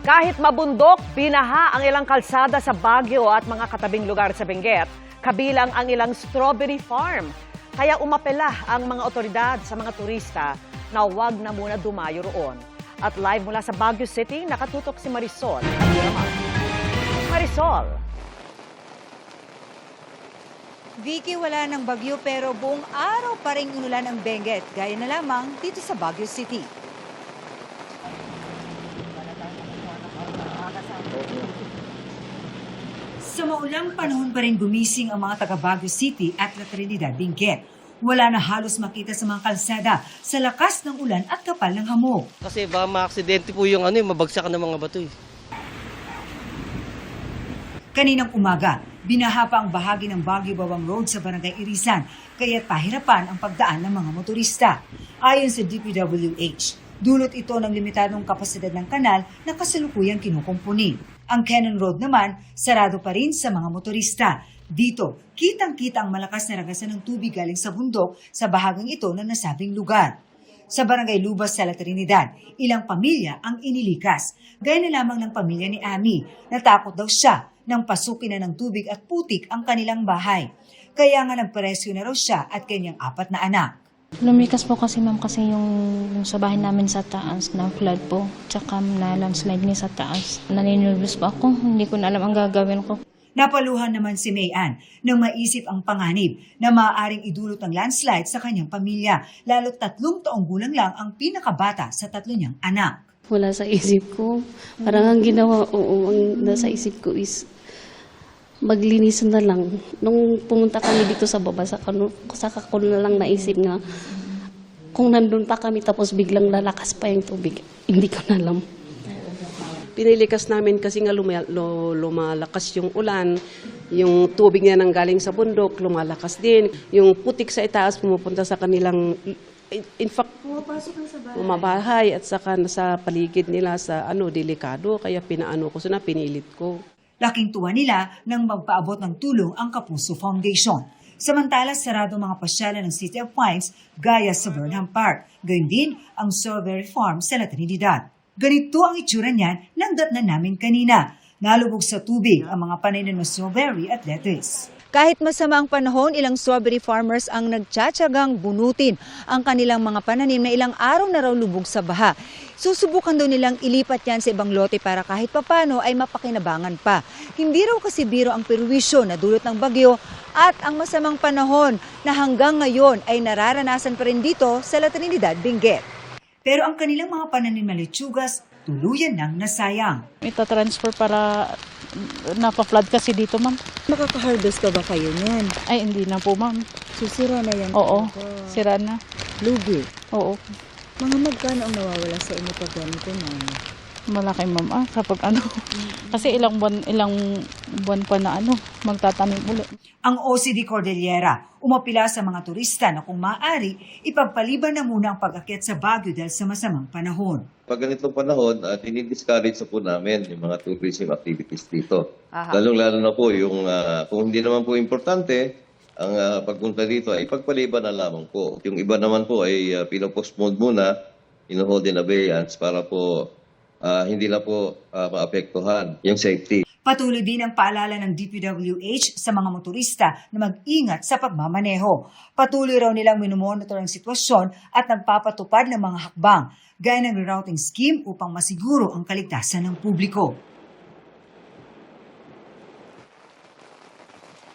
Kahit mabundok, binaha ang ilang kalsada sa Baguio at mga katabing lugar sa Benguet, kabilang ang ilang strawberry farm. Kaya umapela ang mga otoridad sa mga turista na huwag na muna dumayo roon. At live mula sa Baguio City, nakatutok si Marisol. Marisol. Vicky, wala ng bagyo pero buong araw pa rin inulan ang Benguet. Gaya na lamang dito sa Baguio City. Sa maulang panahon pa rin gumising ang mga taga Baguio City at La Trinidad, Benguet. Wala na halos makita sa mga kalsada sa lakas ng ulan at kapal ng hamog. Kasi baka ma-aksidente po yung mabagsakan ng mga bato eh. Kaninang umaga, binaha pa ang bahagi ng Baguio Bawang Road sa Barangay Irisan, kaya pahirapan ang pagdaan ng mga motorista. Ayon sa DPWH, dulot ito ng limitadong kapasidad ng kanal na kasalukuyang kinukumpuni. Ang Cannon Road naman, sarado pa rin sa mga motorista. Dito, kitang-kita ang malakas na ragasan ng tubig galing sa bundok sa bahagang ito ng nasabing lugar. Sa Barangay Lubas sa La Trinidad, ilang pamilya ang inilikas. Gaya na lamang ng pamilya ni Ami. Natakot daw siya nang pasukin na ng tubig at putik ang kanilang bahay. Kaya nga nagparesyo na raw siya at kanyang 4 na anak. Lumikas po kasi ma'am kasi yung sa bahay namin sa taas na flood po. Tsaka na landslide niya sa taas. Naninulbos po ako. Hindi ko na alam ang gagawin ko. Napaluhan naman si Mayan nang maisip ang panganib na maaaring idulot ng landslide sa kanyang pamilya. Lalo't 3 taong gulang lang ang pinakabata sa 3 niyang anak. Wala sa isip ko. Parang ang ginawa, ang nasa isip ko is maglinis na lang. Nung pumunta kami dito sa baba, saka ko na lang naisip nga, kung nandun pa kami tapos biglang lalakas pa yung tubig, hindi ko na alam. Pinilikas namin kasi nga lumalakas yung ulan, yung tubig niya nang galing sa bundok, lumalakas din. Yung putik sa itaas pumupunta sa kanilang, in fact, bumabahay at saka sa paligid nila sa delikado, kaya pinilit ko. Laking tuwa nila nang magpaabot ng tulong ang Kapuso Foundation. Samantala, sarado mga pasyalan ng City of Pines gaya sa Burnham Park. Gayun din ang strawberry farm sa La Trinidad. Ganito ang itsura niyan ng datnan namin kanina. Nalubog sa tubig ang mga pananim ng strawberry at lettuce. Kahit masama ang panahon, ilang strawberry farmers ang nagtsatsagang bunutin ang kanilang mga pananim na ilang araw na raw lubog sa baha. Susubukan daw nilang ilipat yan sa ibang lote para kahit papano ay mapakinabangan pa. Hindi raw kasi biro ang perwisyo na dulot ng bagyo at ang masamang panahon na hanggang ngayon ay nararanasan pa rin dito sa La Trinidad, Benguet. Pero ang kanilang mga pananim na lechugas, tuluyan nang nasayang. Ita-transfer para napa-flood kasi dito ma'am. Makaka-harvest ka ba kayo niyan? Ay hindi na po ma'am. Susira na yan. Oo, sira na. Lugi. Oo, Mga magkano ang nawawala sa inyo pag ganito na? malaki ma'am kapag Kasi ilang buwan pa na magtatanim ulit. Ang OCD Cordillera umapila sa mga turista na kung maaari, ipagpaliban na muna ang pag-akyat sa Baguio dahil sa masamang panahon. Pag ganitong panahon, dinidiscourage po namin yung mga tourism activities dito. Lalong-lalo na po yung kung hindi naman po importante, ang pagpunta dito ay pagpaliban na lamang po. Yung iba naman po ay pinapostpone muna, ino-hold in abeyance para po hindi na po maapektuhan yung safety. Patuloy din ang paalala ng DPWH sa mga motorista na mag-ingat sa pagmamaneho. Patuloy raw nilang minomonitor ang sitwasyon at nagpapatupad ng mga hakbang, gaya ng rerouting scheme upang masiguro ang kaligtasan ng publiko.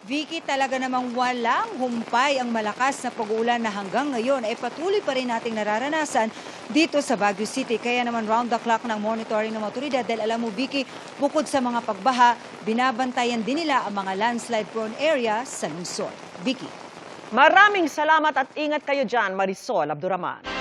Vicky, talaga namang walang humpay ang malakas na pag-uulan na hanggang ngayon ay patuloy pa rin nating nararanasan dito sa Baguio City. Kaya naman round the clock ng monitoring ng otoridad dahil alam mo Vicky, bukod sa mga pagbaha, binabantayan din nila ang mga landslide prone area sa lungsod. Vicky. Maraming salamat at ingat kayo dyan, Marisol Abduraman.